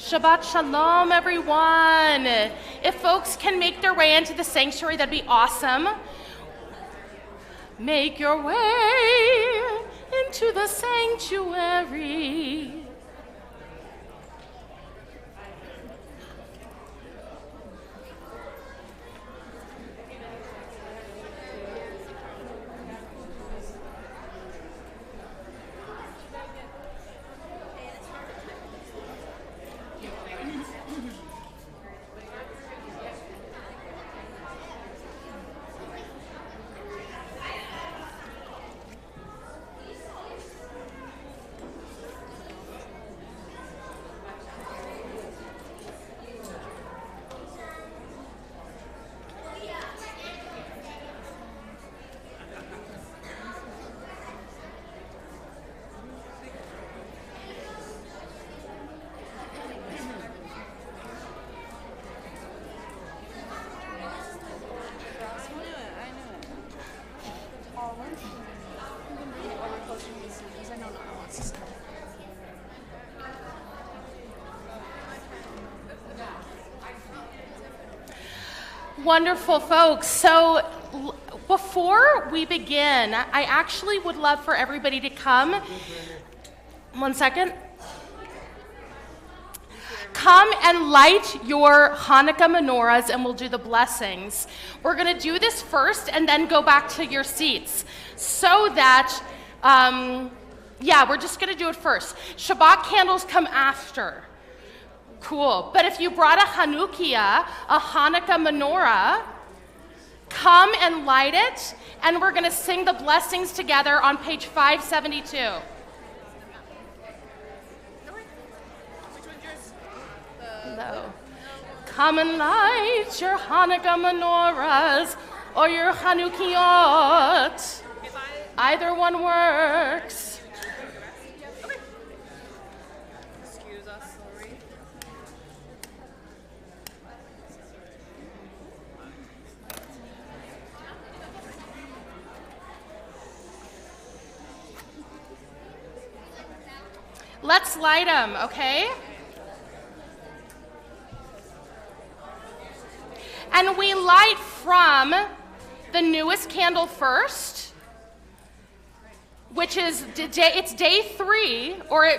Shabbat Shalom, everyone. If folks can make their way into the sanctuary, that'd be awesome. Make your way into the sanctuary. Wonderful, folks. So before we begin, I actually would love for everybody to come. 1 second. Come and light your Hanukkah menorahs and we'll do the blessings. We're going to do this first and then go back to your seats so that, we're just going to do it first. Shabbat candles come after. Cool. But if you brought a Hanukkah, a Hanukkah menorah, come and light it, and we're going to sing the blessings together on page 572. Hello. Come and light your Hanukkah menorahs or your Hanukkahot. Either one works. Let's light them, okay? And we light from the newest candle first, which is it's day 3, or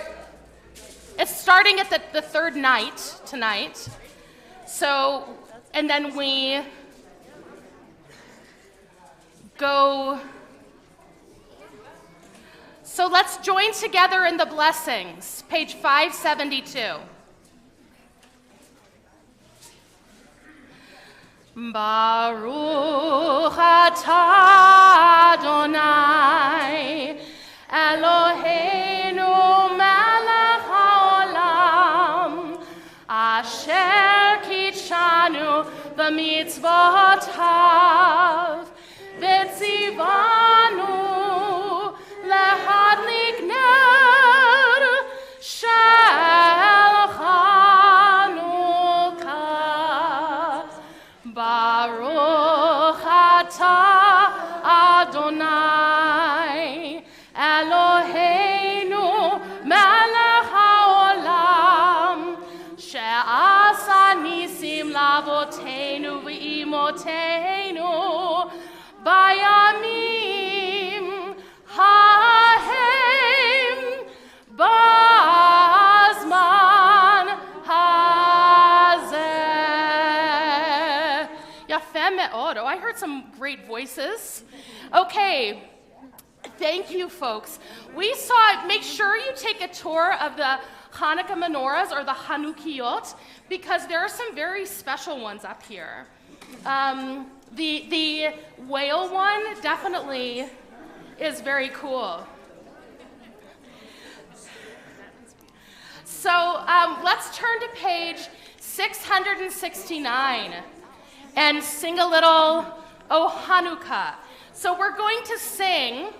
it's starting at the third night tonight. So, and then we go. So let's join together in the blessings, page 572. Baruch atah Adonai Eloheinu melech haolam asher kitshanu b'mitzvotav v'tzivanu להדליק נר של חנוכה. ברוך אתה אדוני אלוהינו מלך העולם שעשה ניסים לאבותינו ואימותינו בימים ההם בזמן הזה. יפה מאוד. Oh, I heard some great voices. Okay, thank you, folks. We saw, make sure you take a tour of the Hanukkah menorahs or the Hanukkahot because there are some very special ones up here. The whale one definitely is very cool. So let's turn to page 669 and sing a little O Hanukkah. So we're going to sing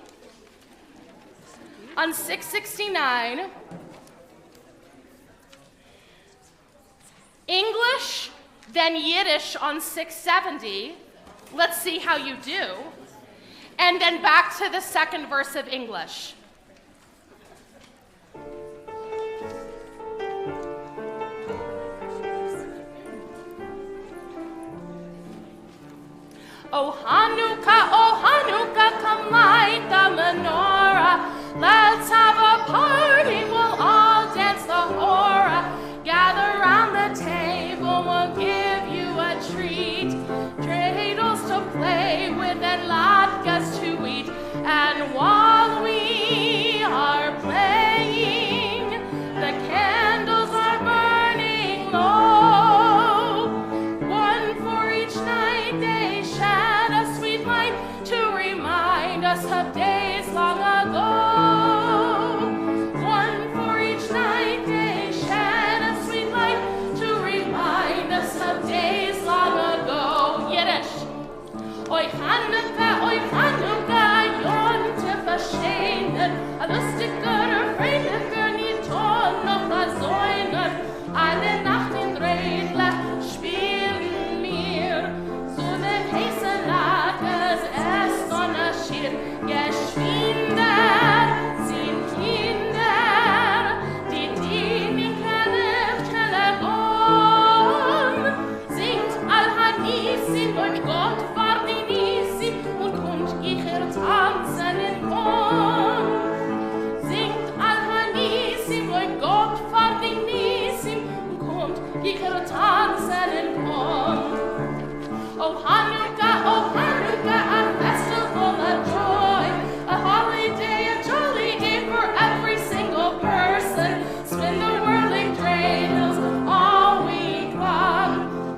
on 669 English, then Yiddish on 670. Let's see how you do. And then back to the second verse of English. Oh Hanukkah, come light the menorah. Let's have a party, we'll all dance the hora. Gather round the table, we'll give you a treat. Dreidels to play with and latkes to eat. And while we are playing, the candles are burning low. One for each night they shed a sweet light to remind us of days long ago. One for each night they shed a sweet light to remind us of days long ago. Yiddish. Oi Hanukkah, jonte verstehen, a lustiger, fröhlicher, nie Ton noch versäumen. Alle Nacht in Redle spielen wir, so den heißen Latkes es Donnerschir. Geschwinder sind Kinder, die nicht Lichtschelle on. Singt Al-Hanissim und Gott war die Nissim und ich tanzen in Ton. Singt Al-Hanissim und Gott war die Nissim und ich tanzen in Ton. Oh Hanukkah, a festival of joy, a holiday, a jolly day for every single person. Spin the whirling dreidels all week long.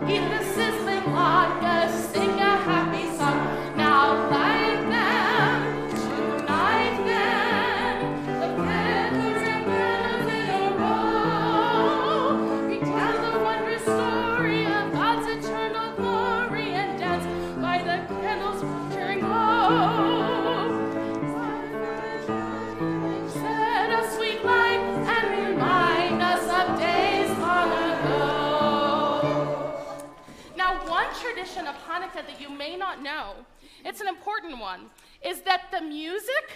Eat the sizzling latkes, sing a happy song. Now light them, tonight then, the gathering bells in a row. Retell the wondrous story of God's eternal glory and dance by the candles cheering glow. Set a sweet light and remind us of days long ago. Now, one tradition of Hanukkah that you may not know, it's an important one, is that the music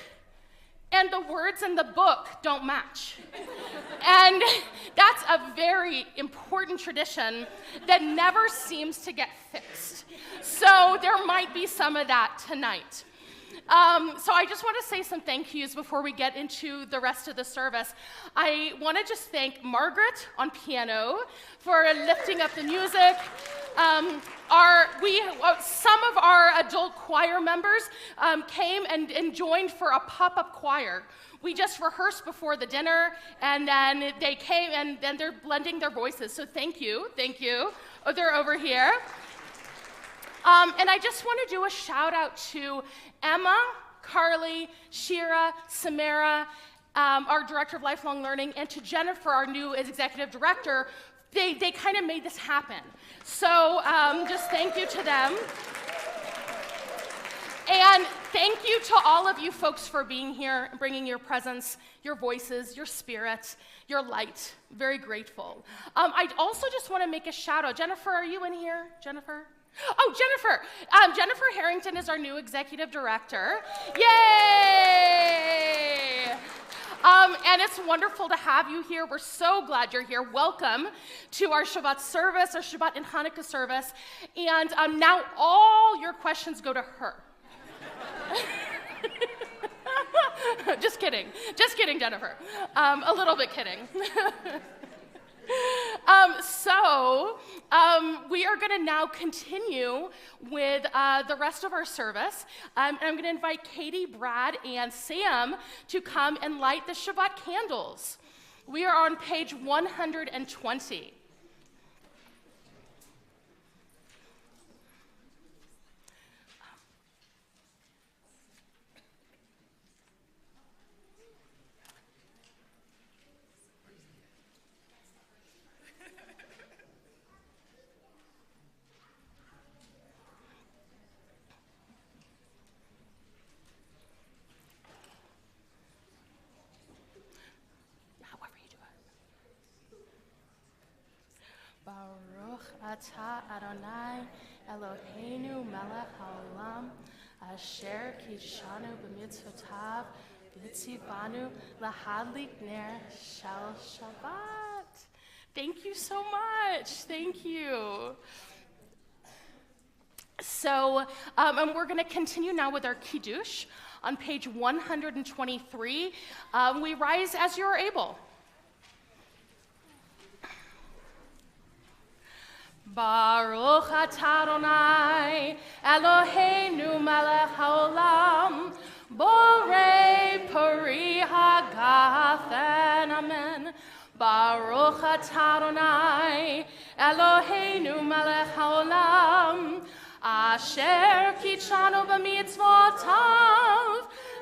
and the words in the book don't match. And that's a very important tradition that never seems to get fixed. So there might be some of that tonight. So I just want to say some thank yous before we get into the rest of the service. I want to just thank Margaret on piano for lifting up the music. Some of our adult choir members came and joined for a pop-up choir. We just rehearsed before the dinner, and then they came, and then they're blending their voices. So thank you. Oh, they're over here. And I just want to do a shout out to Emma, Carly, Shira, Samara, our Director of Lifelong Learning, and to Jennifer, our new Executive Director. They kind of made this happen. So just thank you to them. And thank you to all of you folks for being here and bringing your presence, your voices, your spirit, your light. Very grateful. I also just want to make a shout out. Jennifer, are you in here? Jennifer? Oh, Jennifer. Jennifer Harrington is our new executive director. Yay! And it's wonderful to have you here. We're so glad you're here. Welcome to our Shabbat service, our Shabbat and Hanukkah service. And now all your questions go to her. Just kidding, Jennifer. A little bit kidding. We are going to now continue with the rest of our service. And I'm going to invite Katie, Brad, and Sam to come and light the Shabbat candles. We are on page 120. Baruch atah Adonai Eloheinu melech haolam asher kidshanu b'mitzvotav v'tzivanu lahadlik ner shel Shabbat. Thank you so much. Thank you. So, and we're going to continue now with our Kiddush on page 123. We rise as you are able. Baruch atah Adonai Eloheinu melech haolam borei pari hagafen amen. Baruch atah Adonai Eloheinu melech haolam asher kitshanu b'mitzvotav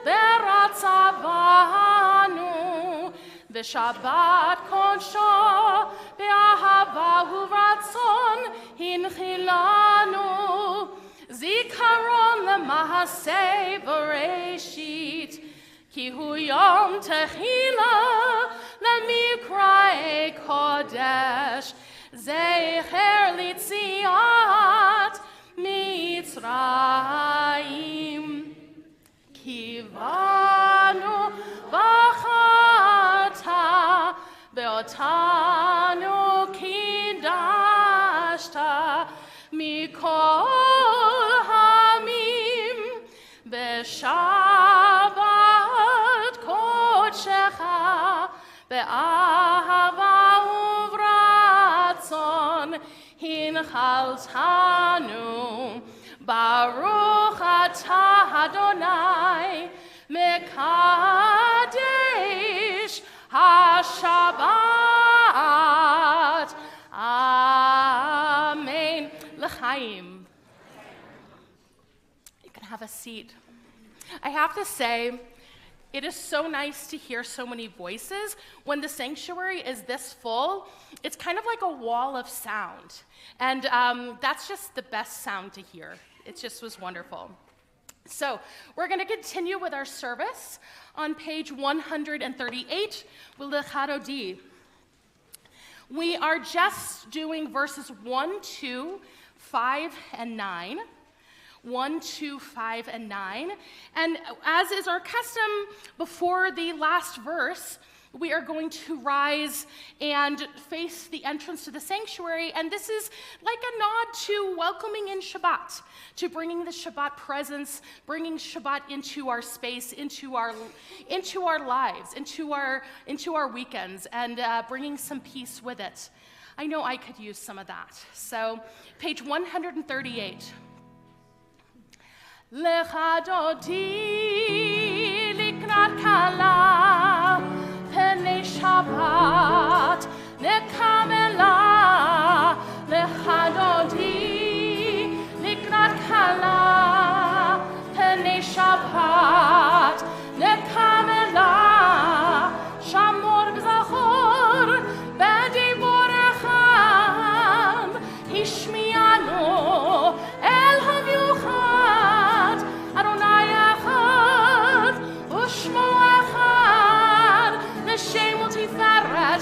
v'ratzavanu v'shabbat kodsho be'ahava uvratzon hinchilanu zikaron lemahaseh bereshit ki hu yom techila lemikra'e kodesh zecher litziat Mitzrayim kivanu v'chata be'otanu kidashta mikol hamim be'shabbat kodshecha be'ahava uvratzon hinchaltanu Baruch atah Adonai mekadesh HaShabbat. Amen. L'chaim. You can have a seat. I have to say, it is so nice to hear so many voices. When the sanctuary is this full, it's kind of like a wall of sound. And that's just the best sound to hear. It just was wonderful. So we're going to continue with our service on page 138, with the Charodi. We are just doing verses 1, 2, 5, and 9. 1, 2, 5, and 9. And as is our custom, before the last verse, we are going to rise and face the entrance to the sanctuary. And this is like a nod to welcoming in Shabbat, to bringing the Shabbat presence, bringing Shabbat into our space, into our lives, into our weekends, and bringing some peace with it. I know I could use some of that. So, page 138. Lecha dodi likrat kala penei Shabbat nekamela. Lecha dodi likrat kala penei Shabbat nekamela. Shamor b'zachor b'dibor echad hishmianu el havyuchad Adonai echad u'shmo echad l'shem u'tiferet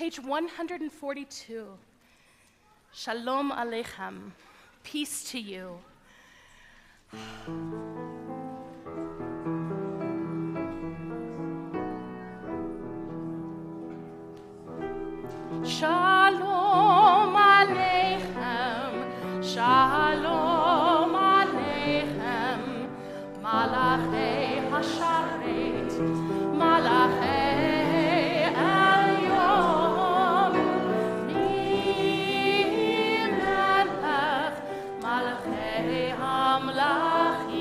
page 142. Shalom Aleichem. Peace to you. Shalom Aleichem. Shalom Aleichem. Malachei Hasharet. Malachei Elyon. Melech Malachei Hamlachim.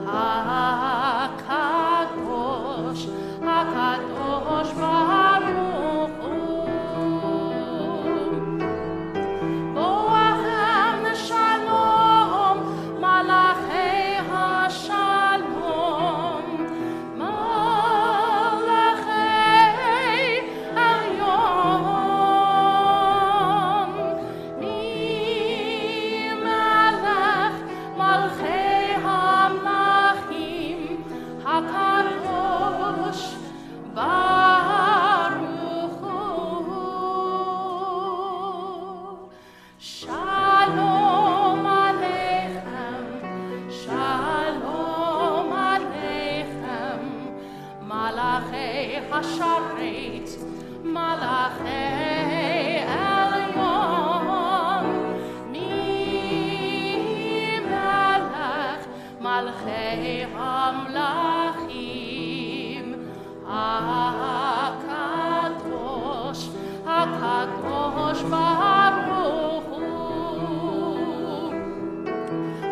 HaKadosh, HaKadosh Baruch Hu. Boachem Shalom, Malachei HaShalom. Malachei Elyon. Melech Malachei Hamlachim. HaKadosh Baruch Hu. Shalom Aleichem. Shalom Aleichem. Malachei Hasharet. Malachei Elyon. Melech Malachei Hamlachim. HaKadosh, HaKadosh Baruch Hu.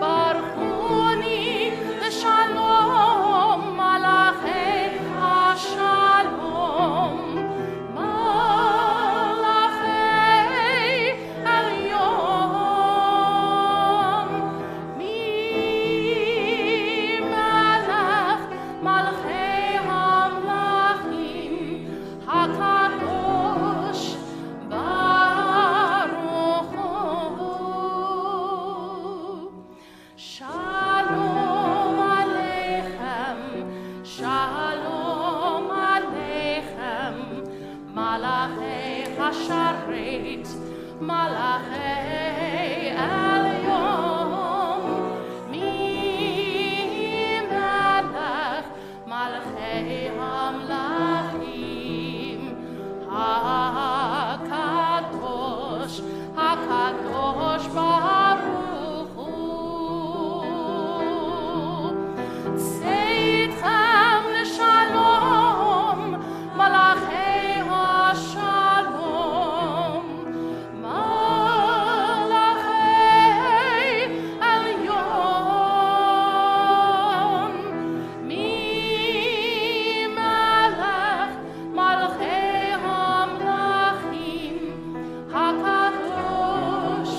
Baruchuni L'Shalom, Malachei HaShalom. Malachei Elyon. Melech Malachei Hamlachim. HaKadosh Baruch Hu. Shalom Aleichem. Shalom Aleichem. Malachei Hasharet. Malachei Elyon. Melech Malachei Hamlachim. HaKadosh, HaKadosh Baruch Hu. Tzeitkhem L'Shalom, Malachei HaShalom. Malachei Elyon. Melech Malachei Hamlachim. HaKadosh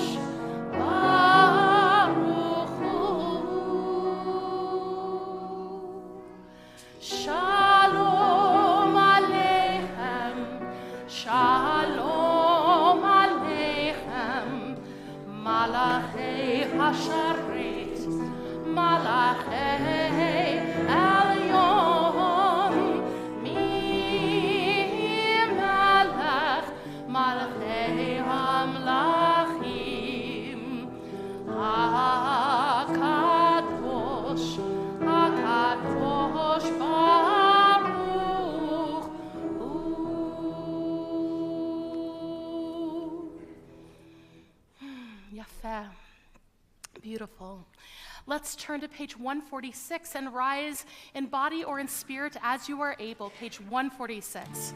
Baruch Hu. Shalom Aleichem. Shalom Aleichem. Malachei Hasharet. Malachei Elyon. Melech Malachei Hamlachim. HaKadosh, HaKadosh Baruch Hu. Yafeh. Beautiful. Let's turn to page 146 and rise in body or in spirit as you are able. Page 146.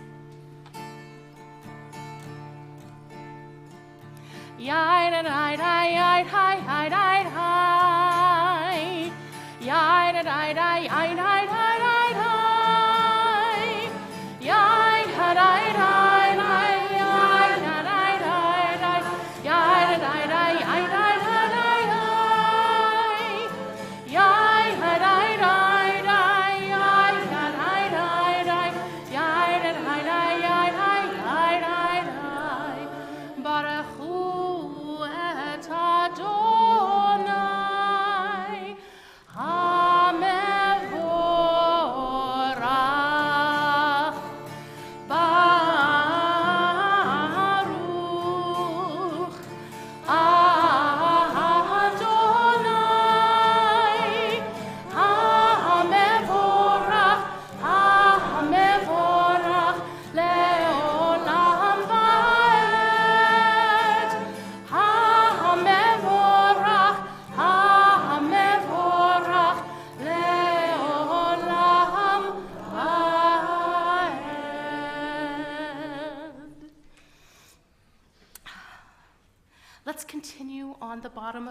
Adonai, Hamevo.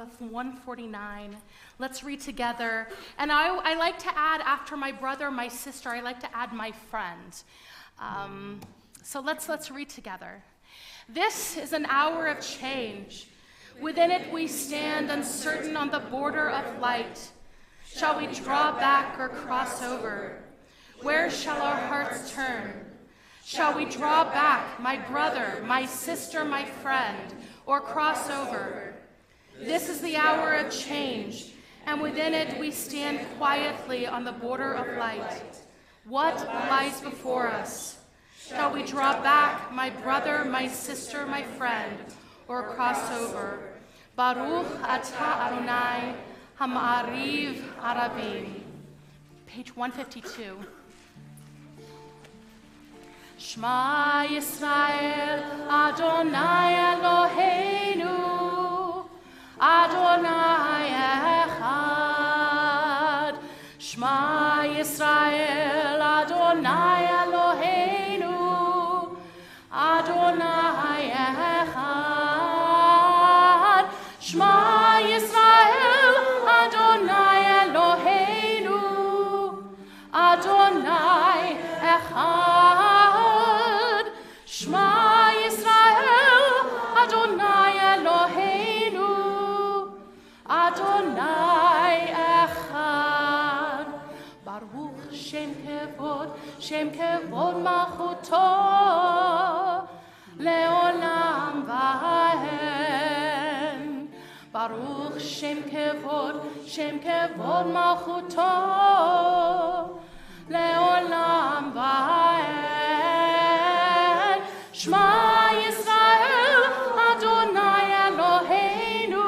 of 149. Let's read together. And I like to add, after my brother, my sister, I like to add my friend. So let's read together. This is an hour of change. Within it we stand uncertain on the border of light. Shall we draw back or cross over? Where shall our hearts turn? Shall we draw back, my brother, my sister, my friend, or cross over? This is the hour of change, and within it we stand quietly on the border of light. What lies before us? Shall we draw back, my brother, my sister, my friend, or cross over? Baruch atah Adonai hama'ariv arabim. Page 152. Shema Yisrael, Adonai Eloheinu, Adonai Echad. Shema Yisrael, Adonai Eloheinu, Adonai Echad. Shema Yisrael, Adonai Eloheinu, Adonai Echad. Shema Yisrael, Adonai Eloheinu, Adonai Echad. Baruch Shem Kevod Malchuto, Leolam Vahen. Baruch Shem Kevod Malchuto, Leolam Vahen. Shema Yisrael, Adonai Eloheinu,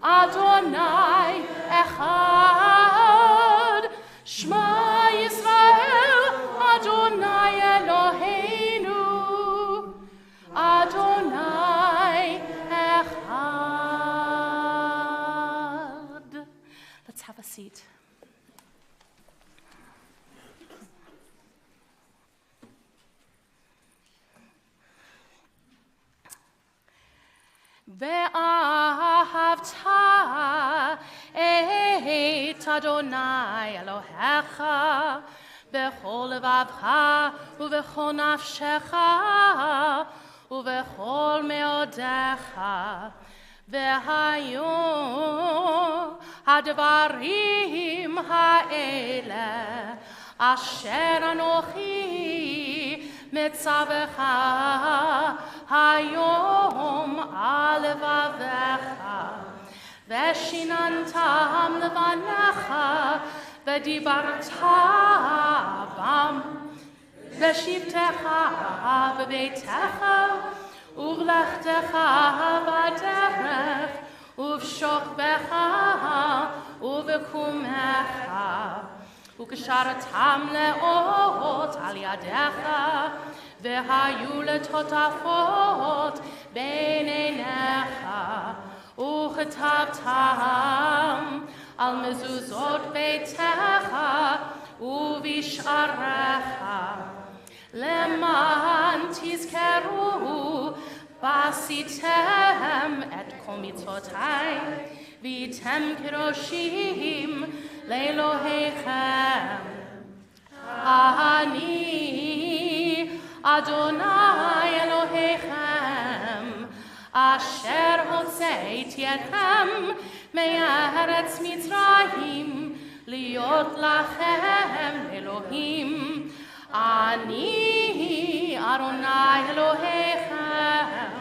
Adonai Echad. Shema Yisrael, Adonai Eloheinu, Adonai Echad. Let's have a seat. Ve'ahavta et Adonai Elohecha bechol levavcha uvechol nafshecha uvechol meodecha ve'hayu hadvarim ha'ele asher anochi mitzavecha hayom alevavecha veshinantam levanecha vedibarta bam veshivtecha bebeitecha uvlechtecha baderech uvshokbecha uvekumecha ukesharatam leot al yadecha vehayu letotafot beinenecha uchetavtam al mezuzot beitecha uvisharecha leman tizkeru basitem et kol mitzvotai vitem kedoshim leElohechem. Ani Adonai Elohechem asher hotzeiti etchem me'eretz Mitzrayim liot lachem Elohim. Ani Adonai Elohechem,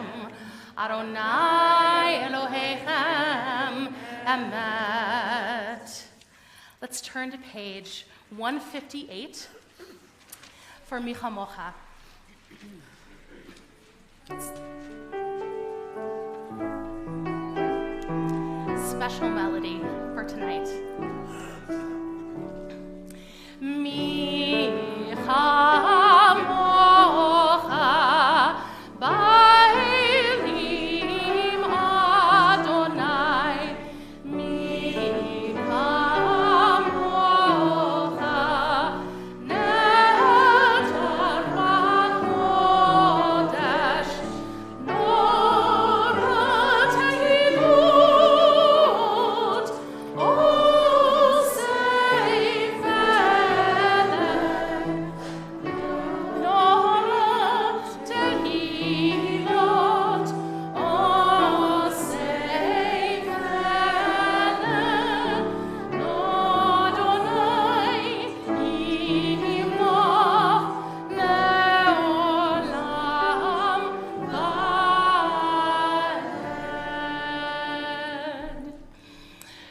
Adonai Elohechem emet. Let's turn to page 158 for Michamocha. Special melody for tonight. Michamocha ba'elim Adonai. Michamocha netar ba'kodesh, nor tehilu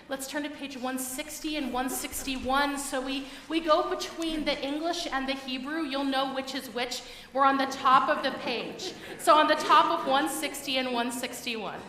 Let's turn to page 160 and 161. So we go between the English and the Hebrew. You'll know which is which. We're on the top of the page. So on the top of 160 and 161.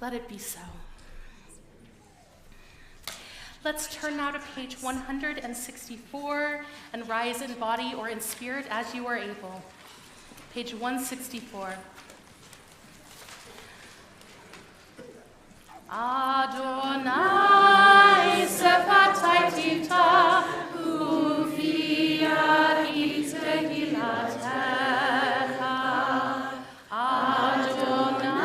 Let it be so. Let's turn now to page 164 and rise in body or in spirit as you are able. Page 164. Adonai sefatai tifta ufia tehilatecha. Adonai,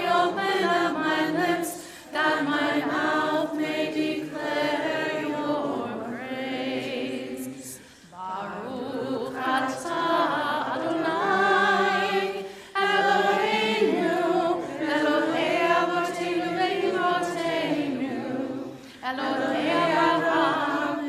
open up my lips that my mouth may declare your praise. Baruch atah Adonai, Eloheinu, Elohei Avotenu, Elohei Avraham,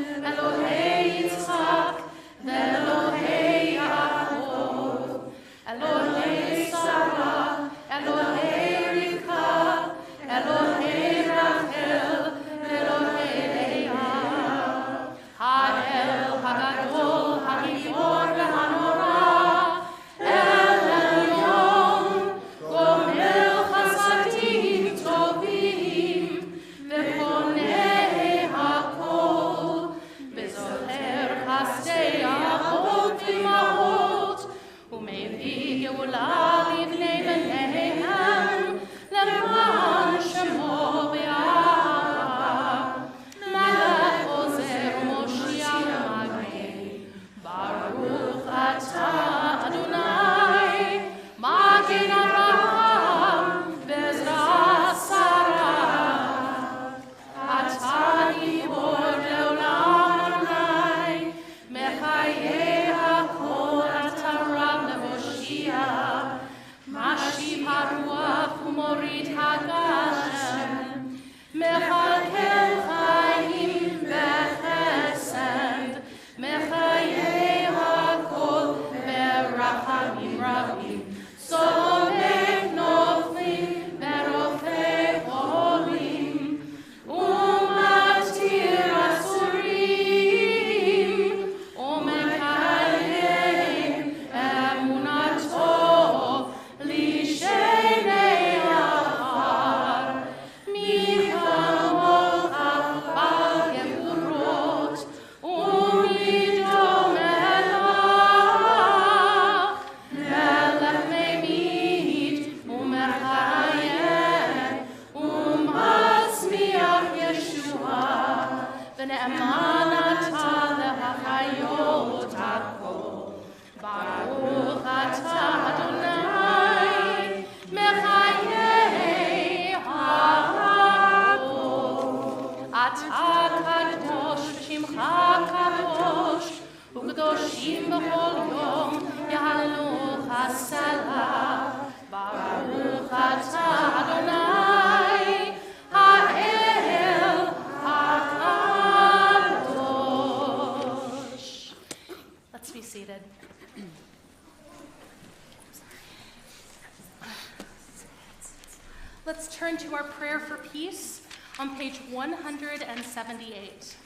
Let's turn to our prayer for peace on page 178.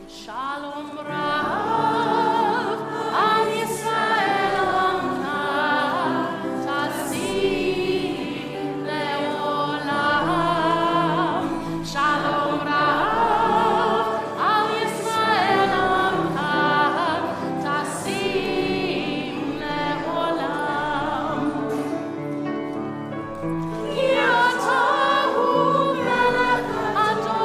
Shalom Rav al Yisrael Amka Tasim Leolam. Shalom Rav al Yisrael Amka Tasim Leolam. Yatahu Melech Adon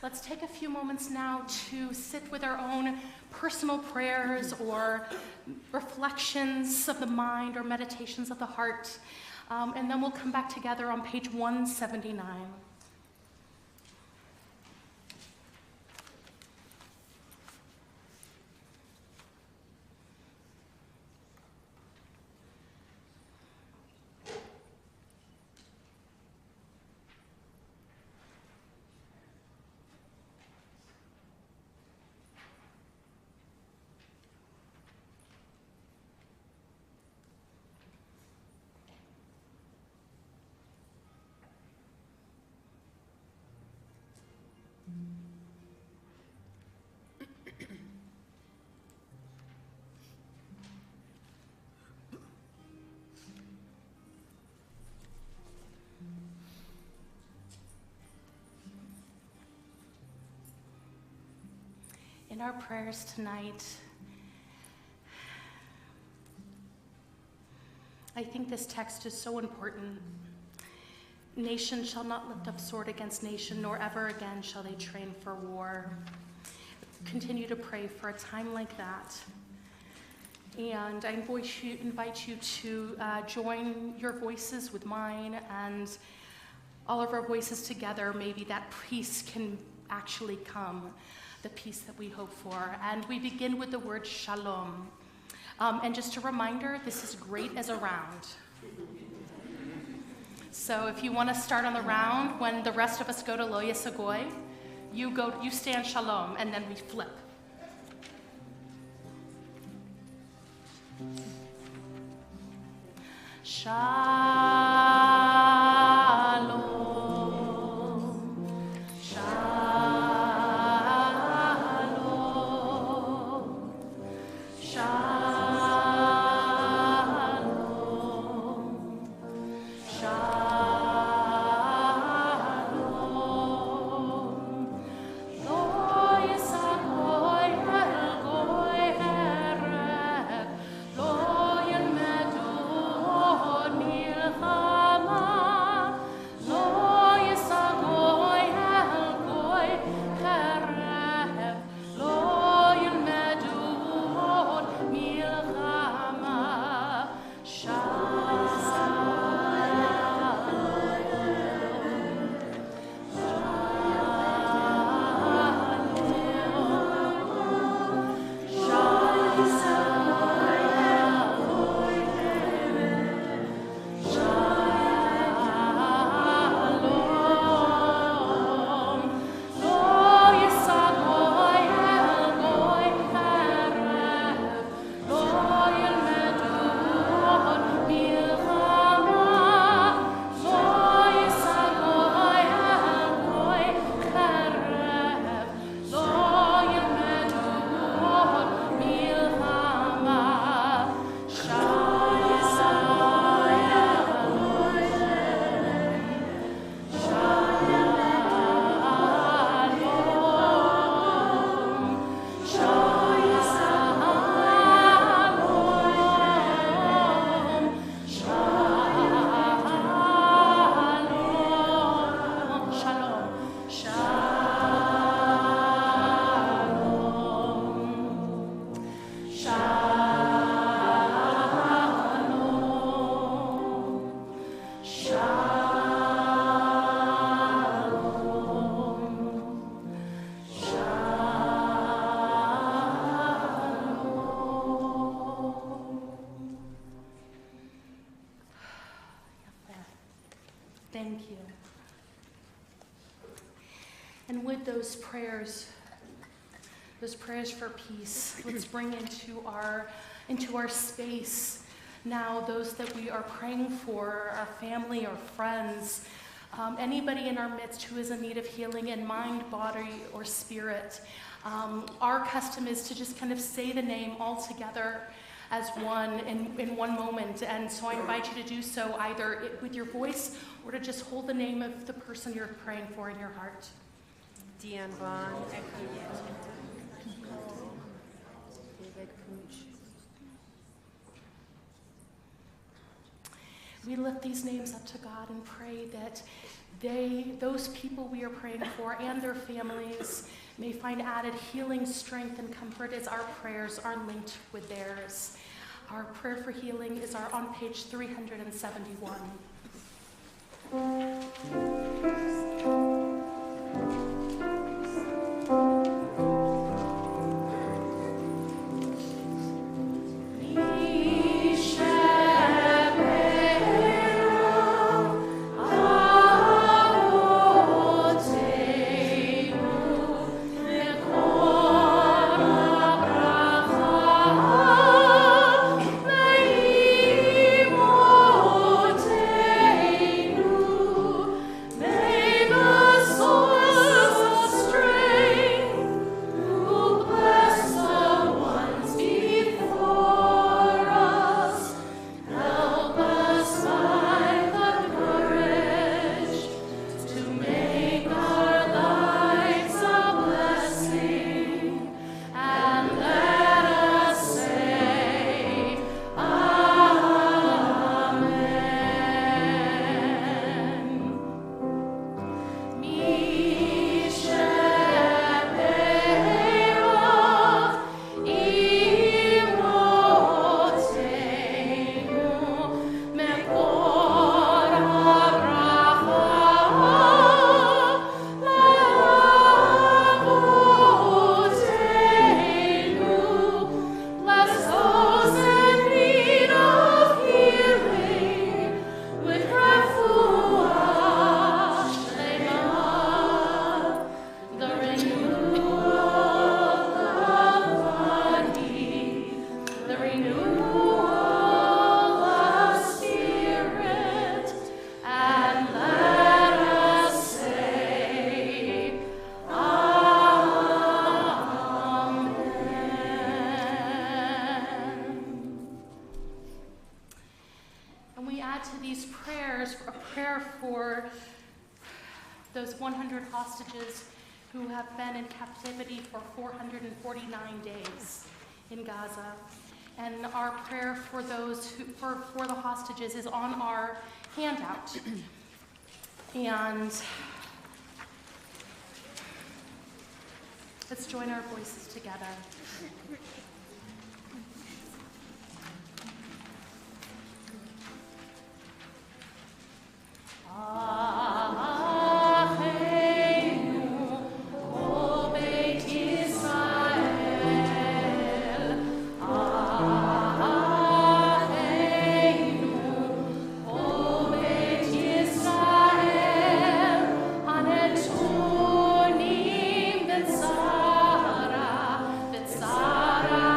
Let's take a few moments now to sit with our own personal prayers or reflections of the mind or meditations of the heart, and then we'll come back together on page 179. In our prayers tonight, I think this text is so important. Nation shall not lift up sword against nation, nor ever again shall they train for war. Continue to pray for a time like that. And I invite you to join your voices with mine, and all of our voices together, maybe that peace can actually come, the peace that we hope for. And we begin with the word shalom. And just a reminder, this is great as a round. So if you want to start on the round, when the rest of us go to Lo Yesagoi, you stand shalom, and then we flip. Shalom, shalom, shalom, shalom. Lo yisagoi el goi erev, lo yelmedu nilcha. you. And with those prayers for peace, let's bring into our space now those that we are praying for, our family or friends, anybody in our midst who is in need of healing in mind, body, or spirit. Our custom is to just kind of say the name all together as one in one moment. And so I invite you to do so either with your voice or to just hold the name of the person you're praying for in your heart. Deanne Vaughn, David Pooch. We lift these names up to God and pray that those people we are praying for and their families may find added healing, strength, and comfort as our prayers are linked with theirs. Our prayer for healing is on page 371. Those 100 hostages who have been in captivity for 449 days in Gaza. And our prayer for those for the hostages is on our handout. And let's join our voices together. Sara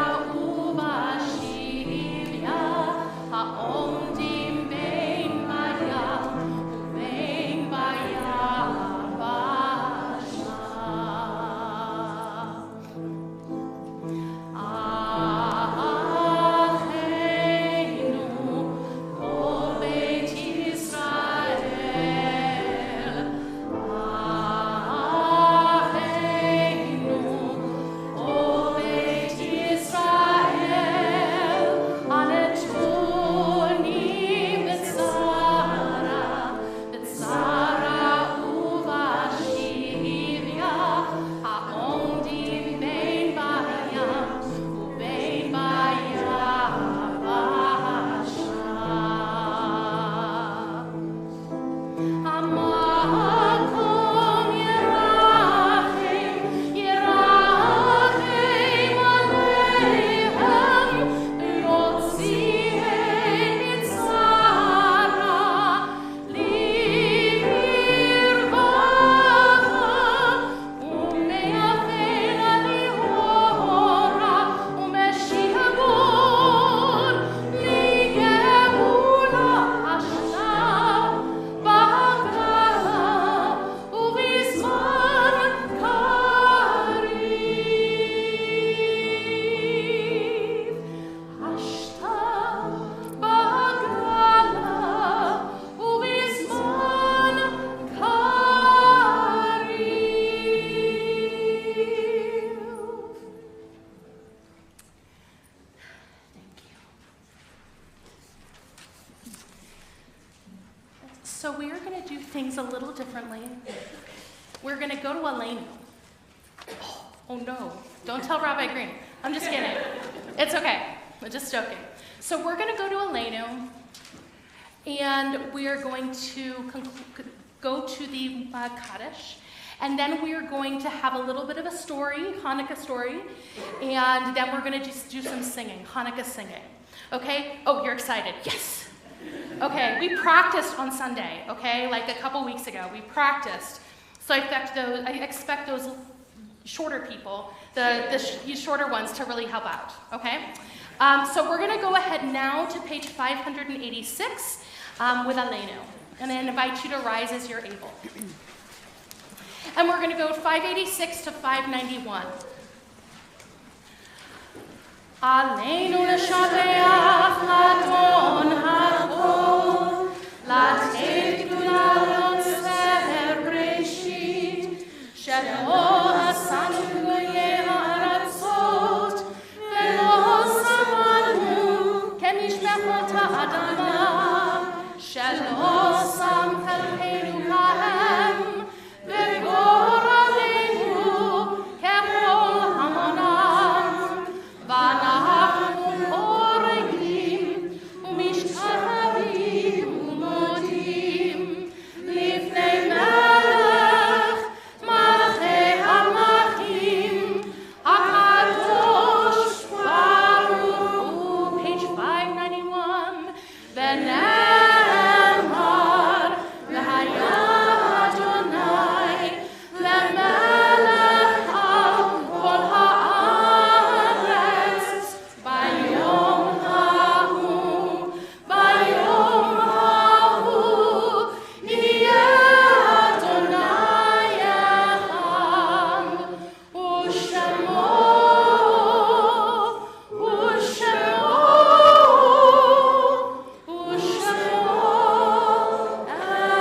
So we are going to do things a little differently. We're going to go to Aleinu. Oh no, don't tell Rabbi Green. I'm just kidding. It's okay. I'm just joking. So we're going to go to Aleinu, and we are going to go to the Kaddish, and then we are going to have a little bit of a story, Hanukkah story, and then we're going to just do some singing, Hanukkah singing. Okay? Oh, you're excited. Yes. Okay, we practiced on Sunday, okay? Like a couple weeks ago, we practiced. So I expect those shorter people, the shorter ones, to really help out, okay? So we're gonna go ahead now to page 586 with Aleinu. And I invite you to rise as you're able. And we're gonna go 586 to 591. Aleinu l'shabeach l'adon ha'kol, l'teit gdula l'tzver breshit, shelo asanu goyei ha'aratzot, velo samanu kemishpechot ha'adama, shelo sam chalkeinu kahem, v'gor aleinu kechol hamonam, v'anachnu oregim u'mishkavim u'modim lifnei melech malchei hamachim hakadosh baruch hu. Page 591. V'nemar v'haya Adonai lemelech al kol haaretz bayom hahu yeh Adonai echad u'shemo echad.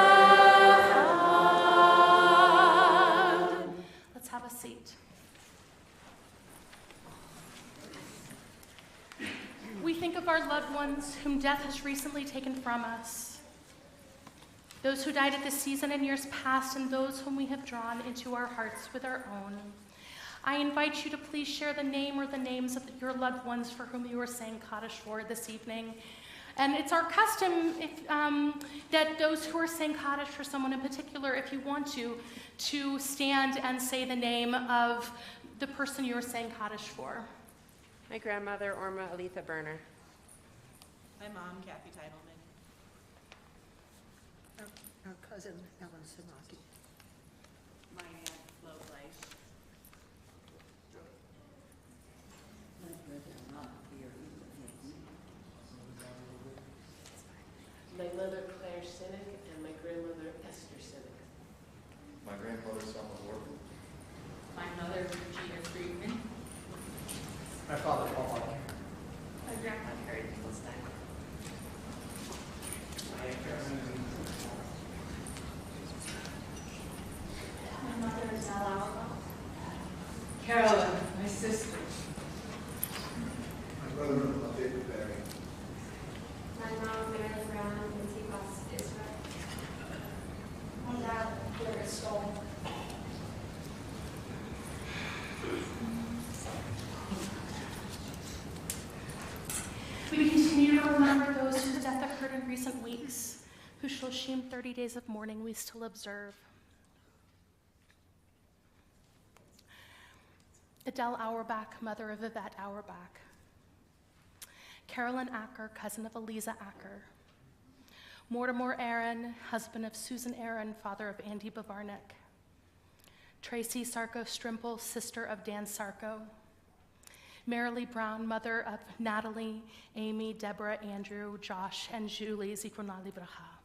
Let's have a seat. We think of our loved ones whom death has recently taken from us, those who died at this season in years past, and those whom we have drawn into our hearts with our own. I invite you to please share the name or the names of your loved ones for whom you are saying Kaddish for this evening. And it's our custom that those who are saying Kaddish for someone in particular, if you want to stand and say the name of the person you are saying Kaddish for. My grandmother, Orma Aletha Berner. My mom, Kathy Titleman. Our cousin, Ellen Samaki. My aunt, Flo Fleisch. My mother, Claire Sinek, and my grandmother, Esther Sinek. My grandmother, Selma Morgan. My mother, Regina Friedman. My father, Paul Harkin. My grandpa, Harry Finkelstein. My aunt Carolyn. My mother, Zala. Carolyn, my sister. My brother, David Barry. My mom, Mary Brown, and Tipas Israel. My dad, Larry Stoll. We continue to remember those whose death occurred in recent weeks, whose Shloshim 30 days of mourning we still observe. Adele Auerbach, mother of Yvette Auerbach. Carolyn Acker, cousin of Eliza Acker. Mortimer Aaron, husband of Susan Aaron, father of Andy Bavarnik. Tracy Sarko Strimple, sister of Dan Sarko. Marilee Brown, mother of Natalie, Amy, Deborah, Andrew, Josh, and Julie, Zikrona Livracha.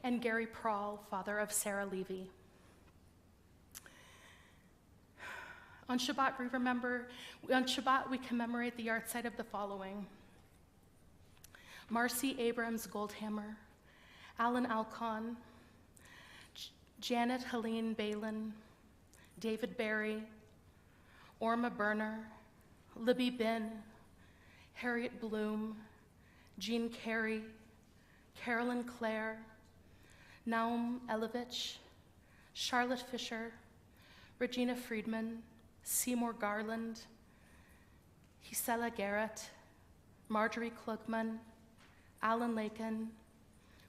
And Gary Prawl, father of Sarah Levy. On Shabbat, we commemorate the yahrzeit of the following: Marcy Abrams Goldhammer, Alan Alcon, Janet Helene Balin, David Barry, Orma Berner, Libby Bin, Harriet Bloom, Jean Carey, Carolyn Clare, Naum Elovich, Charlotte Fisher, Regina Friedman, Seymour Garland, Gisela Garrett, Marjorie Klugman, Alan Lakin,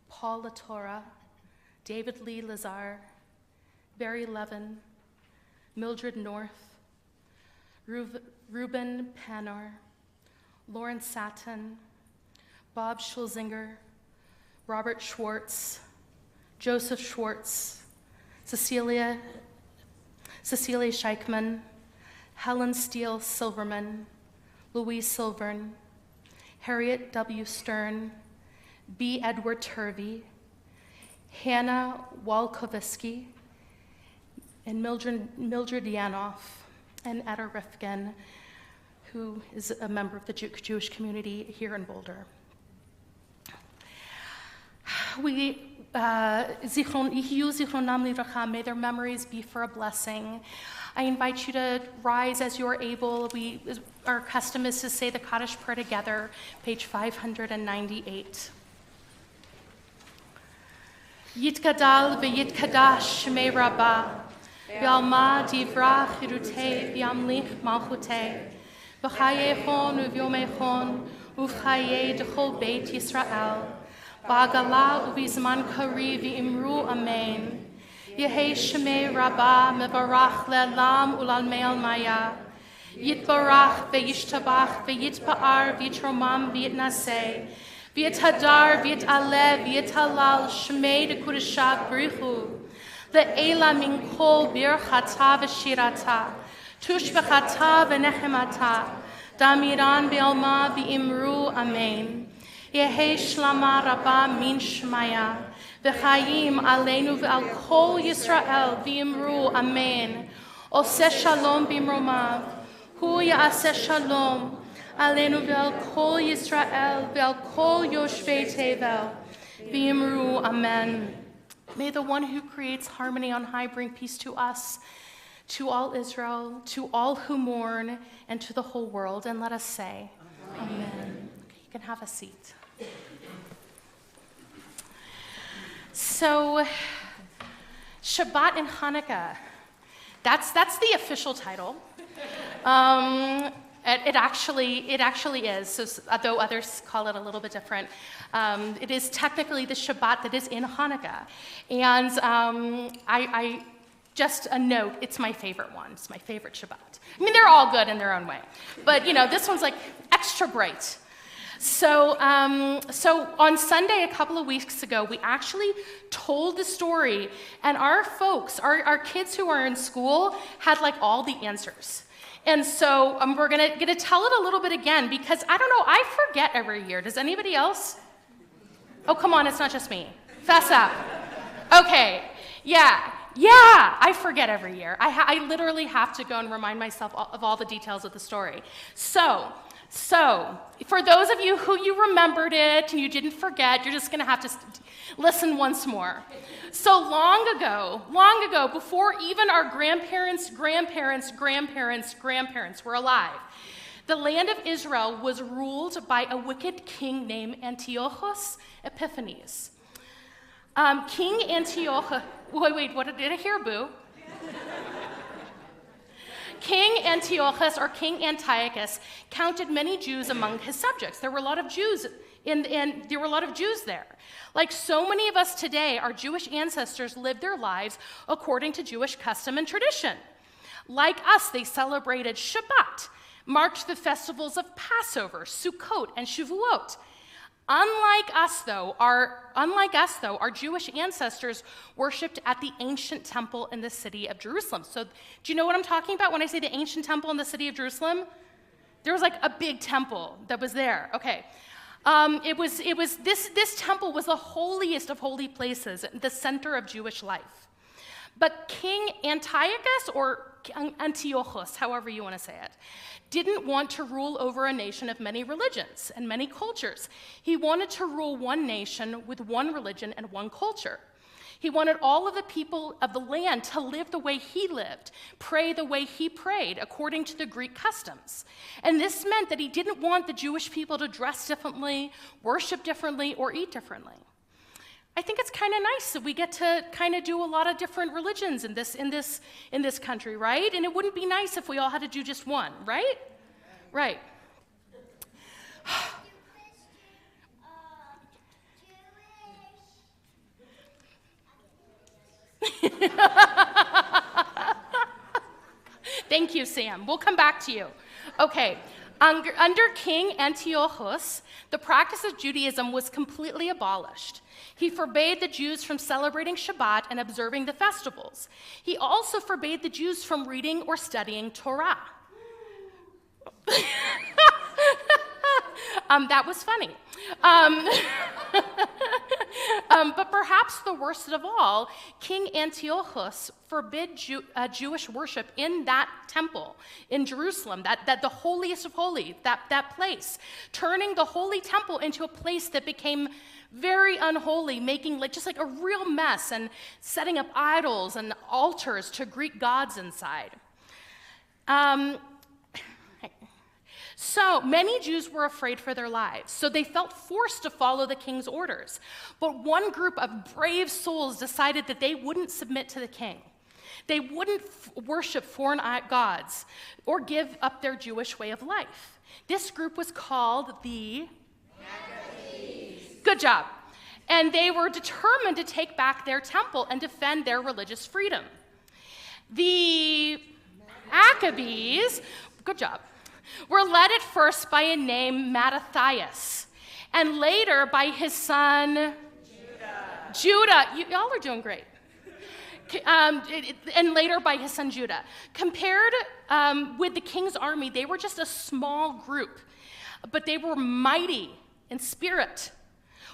Paul Latora, David Lee Lazar, Barry Levin, Mildred North, Ruben Panor, Lauren Satin, Bob Schulzinger, Robert Schwartz, Joseph Schwartz, Cecilia Scheichman, Helen Steele Silverman, Louise Silvern, Harriet W. Stern, B. Edward Turvey, Hannah Walkowiski, and Mildred Yanoff, and Etta Rifkin, who is a member of the Jewish community here in Boulder. May their memories be for a blessing. I invite you to rise as you are able. Our custom is to say the Kaddish prayer together, page 598. Yitgadal v'yitkadash shmei rabbah, v'alma divrach yirutei v'yamlich malchutei, v'chayechon u'vyomechon uv'chayei d'chol beit Yisrael, ba'agala u'bizman kari v'imru amen. Yehei shmei rabbah mevarach le'lam u'lalme'al maya, yitbarach v'yishtabach v'yitpa'ar v'yitromam v'yitnaseh, v'yithadar v'yit'aleh v'yithalal shmei d'kudashah brichu, le'ela min kol birchata v'shirata, tushbechata v'nechemata, damiran be'alma v'imru amen. Yehei shlama rabbah min shmaya, v'chayim aleinu v'al kol Yisrael v'imru amen. Oseh shalom b'imromav, hu ya'aseh shalom, aleinu v'al kol Yisrael v'al kol yoshvei tevel, v'imru amen. May the one who creates harmony on high bring peace to us, to all Israel, to all who mourn, and to the whole world. And let us say, amen. Okay, you can have a seat. So, Shabbat and Hanukkah, that's the official title. It actually is, so, though others call it a little bit different. It is technically the Shabbat that is in Hanukkah. And I just a note, it's my favorite one. It's my favorite Shabbat. I mean, they're all good in their own way. But, this one's like extra bright. So on Sunday, a couple of weeks ago, we actually told the story, and our folks, our kids who are in school, had like all the answers. And so we're gonna tell it a little bit again, because I don't know, I forget every year. Does anybody else? Oh, come on, it's not just me. Fess up. Okay, yeah, I forget every year. I literally have to go and remind myself of all the details of the story. So, for those of you who you remembered it and you didn't forget, you're just going to have to listen once more. So long ago, before even our grandparents were alive, the land of Israel was ruled by a wicked king named Antiochus Epiphanes. King Antiochus, wait, what did I hear, boo? King Antiochus, or King Antiochus, counted many Jews among his subjects. There were a lot of Jews, there were a lot of Jews there. Like so many of us today, our Jewish ancestors lived their lives according to Jewish custom and tradition. Like us, they celebrated Shabbat, marked the festivals of Passover, Sukkot, and Shavuot. Unlike us, though, our Jewish ancestors worshipped at the ancient temple in the city of Jerusalem. So, do you know what I'm talking about when I say the ancient temple in the city of Jerusalem? There was like a big temple that was there. Okay, this temple was the holiest of holy places, the center of Jewish life. But King Antiochus, or Antiochus, however you want to say it, didn't want to rule over a nation of many religions and many cultures. He wanted to rule one nation with one religion and one culture. He wanted all of the people of the land to live the way he lived, pray the way he prayed, according to the Greek customs. And this meant that he didn't want the Jewish people to dress differently, worship differently, or eat differently. I think it's kind of nice that we get to kind of do a lot of different religions in this country, right? And it wouldn't be nice if we all had to do just one, right? Right. Thank you, Sam. We'll come back to you. Okay. Under King Antiochus, the practice of Judaism was completely abolished. He forbade the Jews from celebrating Shabbat and observing the festivals. He also forbade the Jews from reading or studying Torah. That was funny. But perhaps the worst of all, King Antiochus forbid Jewish worship in that temple in Jerusalem, that the holiest of holies, that place, turning the holy temple into a place that became very unholy, making just like a real mess and setting up idols and altars to Greek gods inside. So many Jews were afraid for their lives, so they felt forced to follow the king's orders. But one group of brave souls decided that they wouldn't submit to the king. They wouldn't worship foreign gods or give up their Jewish way of life. This group was called the Maccabees. Good job. And they were determined to take back their temple and defend their religious freedom. The Maccabees, good job, were led at first by a name Mattathias, and later by his son Judah. Y'all are doing great. And later by his son Judah. Compared with the king's army, they were just a small group, but they were mighty in spirit.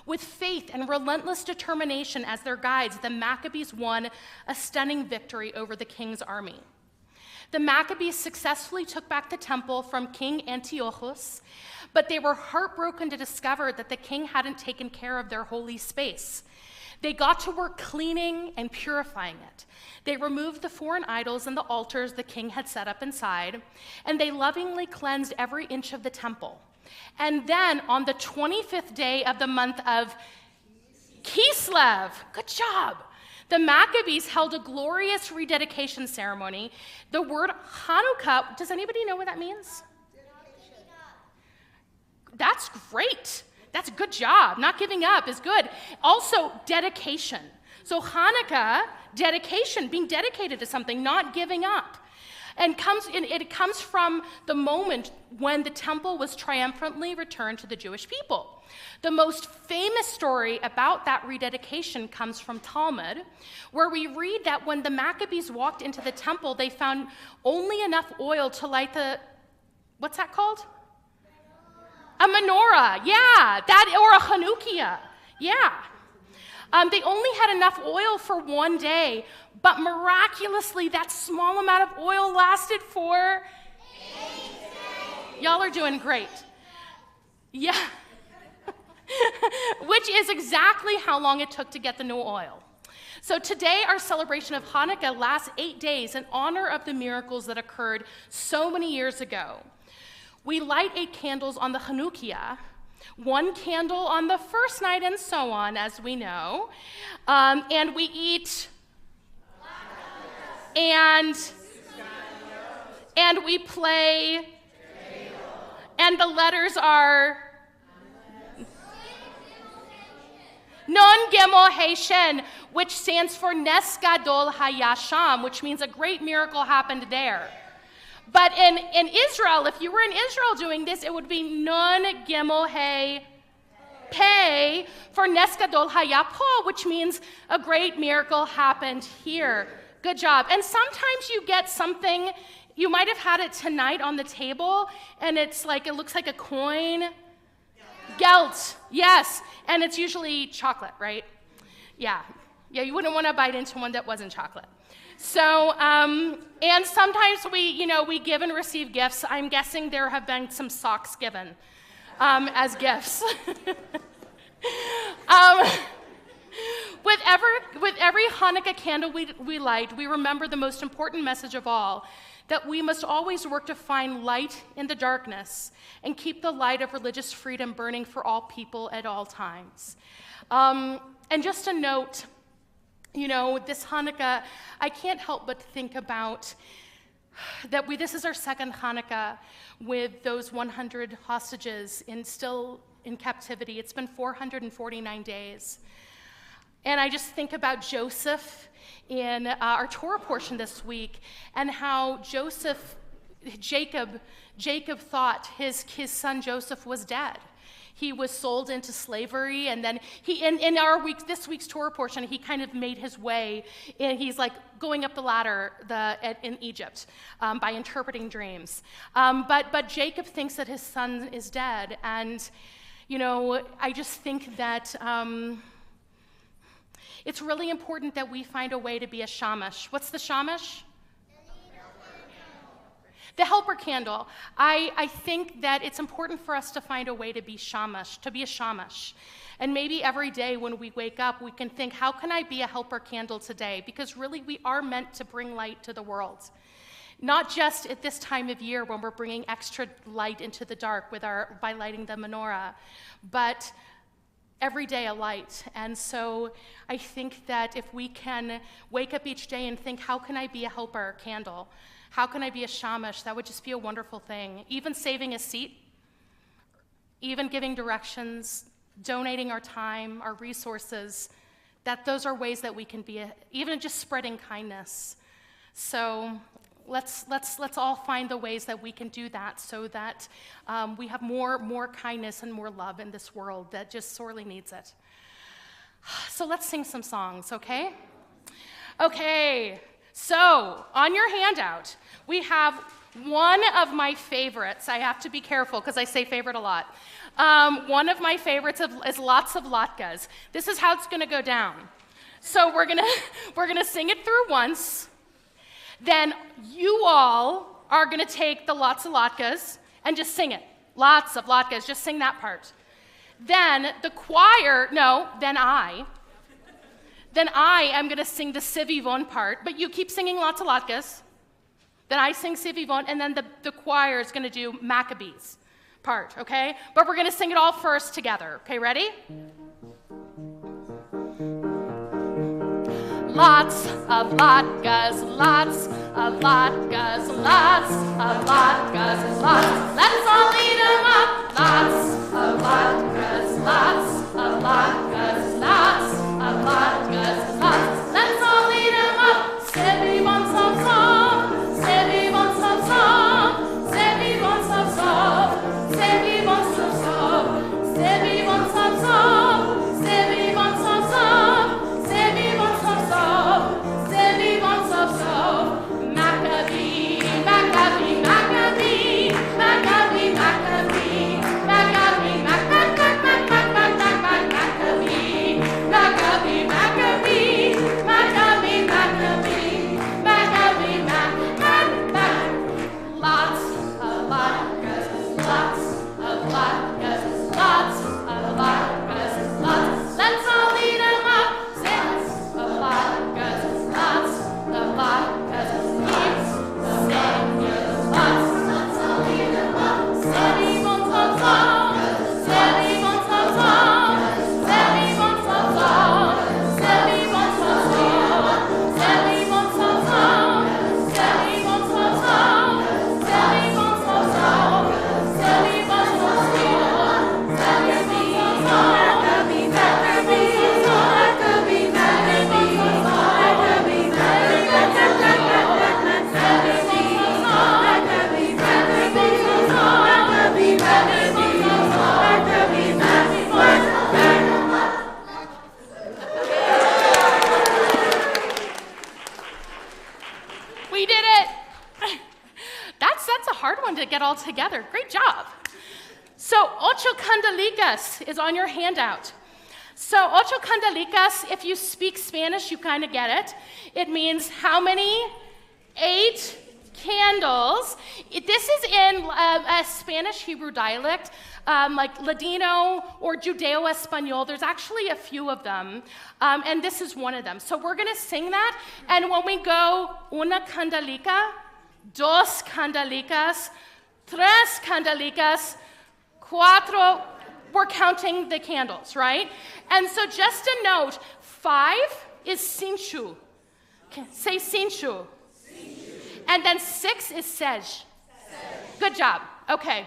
With faith and relentless determination as their guides, the Maccabees won a stunning victory over the king's army. The Maccabees successfully took back the temple from King Antiochus, but they were heartbroken to discover that the king hadn't taken care of their holy space. They got to work cleaning and purifying it. They removed the foreign idols and the altars the king had set up inside, and they lovingly cleansed every inch of the temple. And then on the 25th day of the month of Kislev, good job, the Maccabees held a glorious rededication ceremony. The word Hanukkah, does anybody know what that means? That's great. That's a good job. Not giving up is good. Also, dedication. So Hanukkah, dedication, being dedicated to something, not giving up. And it comes from the moment when the temple was triumphantly returned to the Jewish people. The most famous story about that rededication comes from Talmud, where we read that when the Maccabees walked into the temple, they found only enough oil to light what's that called? A menorah, yeah, or a Hanukkah, yeah. They only had enough oil for one day, but miraculously, that small amount of oil lasted for 8 days. Y'all are doing great. Yeah. Which is exactly how long it took to get the new oil. So today, our celebration of Hanukkah lasts 8 days in honor of the miracles that occurred so many years ago. We light 8 candles on the Hanukkah, 1 candle on the first night, and so on, as we know. And we eat, and we play, and the letters are Non Gimel Hayshen, which stands for Nes Gadol Hayasham, which means a great miracle happened there. But in Israel, if you were in Israel doing this, it would be Non Gimel Hay Pei for Nes Gadol Hayapo, which means a great miracle happened here. Good job. And sometimes you get something, you might have had it tonight on the table, and it's like, it looks like a coin. Gelt, yes. And it's usually chocolate, right? Yeah. Yeah, you wouldn't want to bite into one that wasn't chocolate. So, and sometimes we give and receive gifts. I'm guessing there have been some socks given as gifts. With every Hanukkah candle we light, we remember the most important message of all, that we must always work to find light in the darkness and keep the light of religious freedom burning for all people at all times. And just a note, you know, this Hanukkah, I can't help but think about that this is our second Hanukkah with those 100 hostages still in captivity. It's been 449 days. And I just think about Joseph in our Torah portion this week, and how Jacob thought his son Joseph was dead. He was sold into slavery, and then this week's Torah portion, he kind of made his way, and he's like going up the ladder in Egypt by interpreting dreams. But Jacob thinks that his son is dead, and you know, I just think that it's really important that we find a way to be a shamash. What's the shamash? The helper candle. I think that it's important for us to find a way to be shamash, to be a shamash. And maybe every day when we wake up, we can think, how can I be a helper candle today? Because really, we are meant to bring light to the world. Not just at this time of year when we're bringing extra light into the dark by lighting the menorah, but every day a light. And so I think that if we can wake up each day and think, how can I be a helper candle? How can I be a shamash? That would just be a wonderful thing. Even saving a seat, even giving directions, donating our time, our resources, those are ways that we can be, even just spreading kindness. So let's all find the ways that we can do that, so that we have more kindness and more love in this world that just sorely needs it. So let's sing some songs, okay? Okay, so on your handout, we have one of my favorites. I have to be careful because I say favorite a lot. One of my favorites is Lots of Latkes. This is how it's going to go down. So we're gonna sing it through once. Then you all are going to take the Lots of Latkes and just sing it. Lots of Latkes, just sing that part. Then the choir, then I am going to sing the Sivivon part, but you keep singing Lots of Latkes. Then I sing Sivivon, and then the choir is going to do Maccabees part, okay? But we're going to sing it all first together. Okay, ready? Lots of latkes, lots of latkes, lots of latkes, lots. Let's all eat them up. Lots of latkes, lots of latkes, lots of latkes, lots. Let's all eat them up. Sivivon sov sov, sivivon sov sov, sivivon sov sov, sivivon sov sov, sivivon sov sov, sivivon sov sov, sivivon sov sov, sivivon sov sov. Maccabee, Maccabee, Maccabee, Maccabee, Maccabee, Maccabee, Maccabee, Maccabee, Maccabee, Maccabee, Maccabee, Maccabee, Maccabee, Maccabee. Lots of latkes, lots of latkes, lots of latkes, lots. Let's all eat them up. Lots of latkes, lots of latkes, keep singing lots. Let's all eat them up. Sivivon sov sov, sivivon sov sov, sivivon sov sov, sivivon sov sov, sivivon sov sov, sivivon sov sov, sivivon sov sov, sivivon sov sov, Maccabee, Maccabee, Maccabee, Maccabee, Maccabee, we did it! That's a hard one to get all together. Great job. So, ocho candelicas is on your handout. So, ocho candelicas, if you speak Spanish, you kind of get it. It means how many? 8 candles. This is in a Spanish Hebrew dialect, like Ladino or Judeo-Espanol. There's actually a few of them, and this is one of them. So we're going to sing that, and when we go una candelica, dos candelicas, tres candelicas, cuatro, we're counting the candles, right? And so just a note, 5 is Sinchu. Okay, say Sinchu. And then 6 is Sej. Good job. Okay.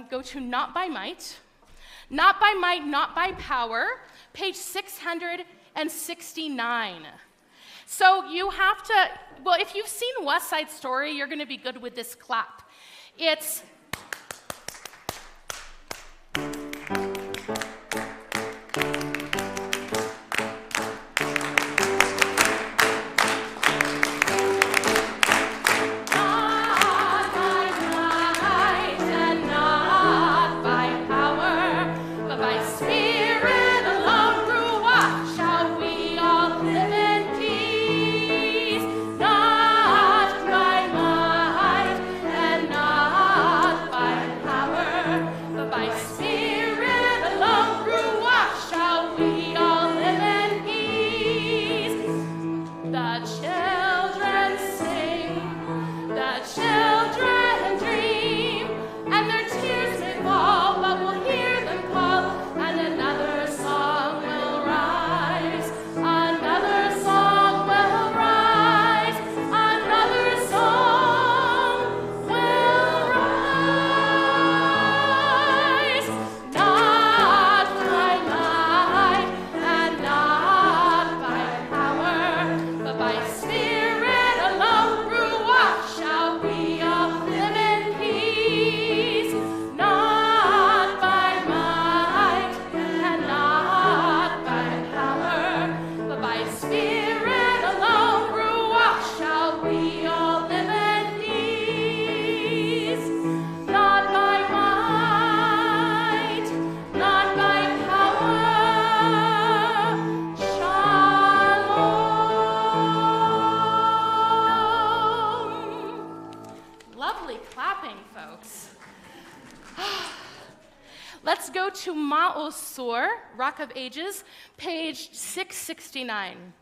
Go to Not by Might, Not by Power, page 669. So you have to, well, if you've seen West Side Story, you're going to be good with this clap. It's Let's go to Ma'osur, Rock of Ages, page 669.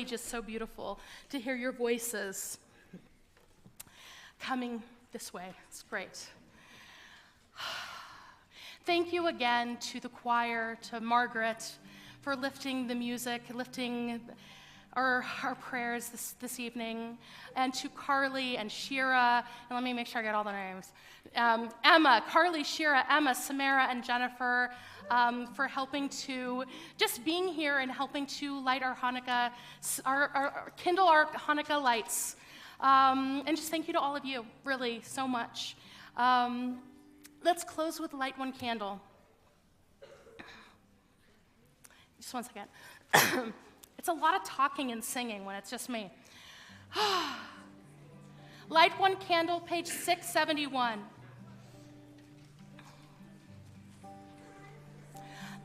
just so beautiful to hear your voices coming this way. It's great. Thank you again to the choir, to Margaret, for lifting the music, lifting our prayers this evening, and to Carly and Shira, and let me make sure I get all the names. Emma, Carly, Shira, Emma, Samara, and Jennifer, for helping to, just being here and helping to light our Hanukkah, kindle our Hanukkah lights. And just thank you to all of you, really, so much. Let's close with light one candle. Just one second. It's a lot of talking and singing when it's just me. Light one candle, page 671.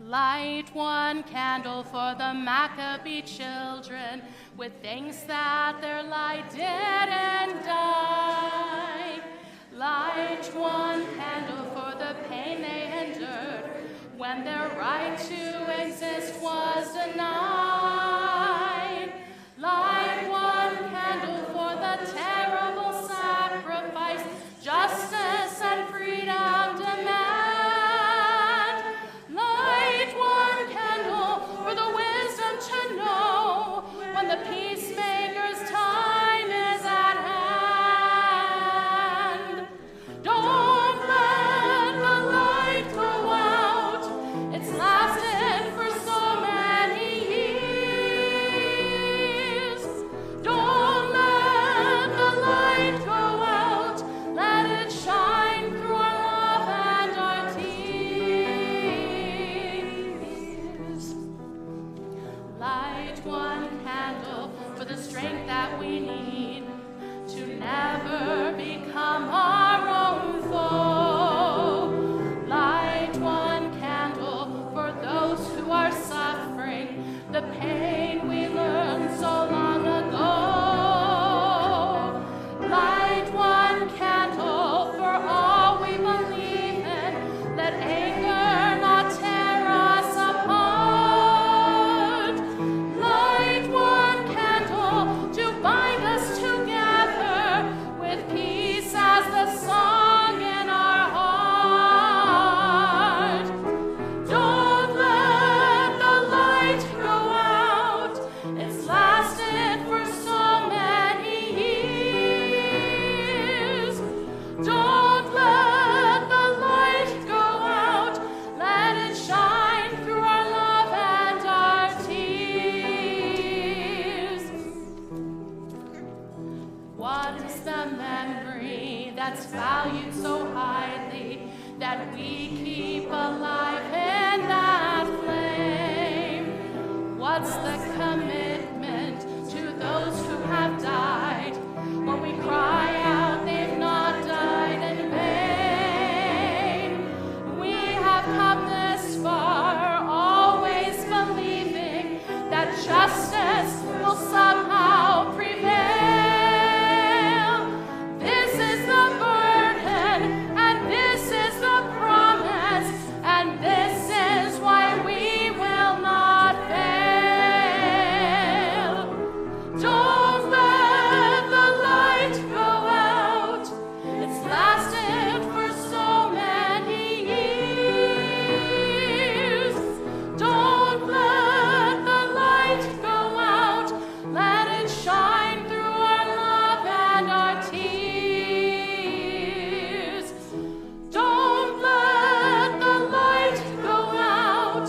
Light one candle for the Maccabee children, with thanks that their light didn't die. Light one candle for the pain they endured when their right to exist was denied. Light one candle for the terrible sacrifice justice and freedom demand. Light one candle for the wisdom to know when the peacemaker's time is at hand. Don't let the light go out. It's lasted for so many years. Don't let the light go out. Let it shine through our love and our tears. Light one candle for the strength that we need to never become our own foe. Light one candle for those who are suffering the pain we learned so long ago. Light one candle for all we believe in. Let anger not tear us apart. Light one candle to bind us together with peace as the song in our heart. Don't let the light go out. It's lasted for so many years. Don't let the light go out. Let it shine through our love and our tears. What is the memory that's valued so highly that we keep alive in that flame? What's the commitment to those who have died when we cry out they've not died in vain? We have come this far, always believing that justice will somehow prevail. This is the burden, and this is the promise, and this is why we will not fail. Don't let the light go out. It's lasted for so many years. Don't let the light go out. Let it shine through our love and our tears. Don't let the light go out.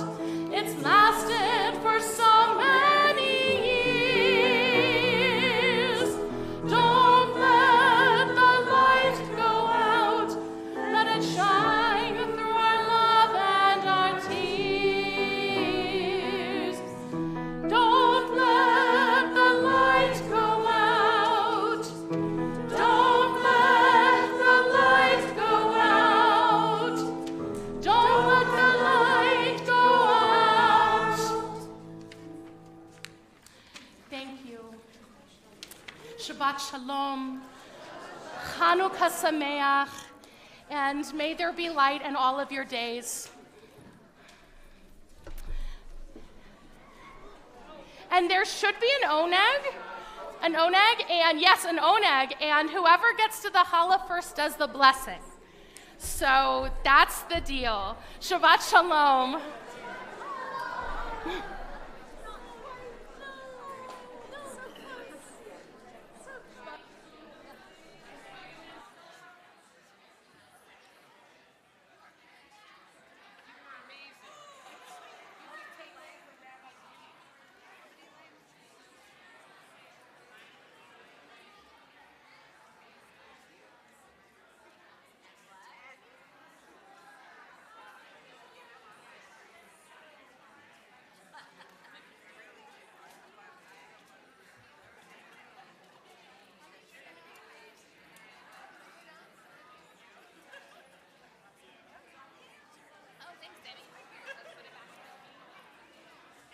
It's lasted for so many years. Don't let the light go out. Let it shine through our love and our tears. Don't let the light go out. Don't let the light go out. Don't let the light go out. Thank you. Shabbat Shalom. Chanukah Sameach. And may there be light in all of your days. And there should be an oneg, and yes, an oneg, and whoever gets to the challah first does the blessing. So that's the deal. Shabbat shalom.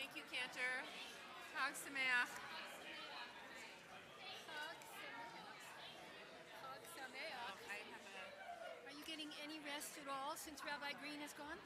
Thank you, Cantor. Chag Sameach. Are you getting any rest at all since Rabbi Green has gone?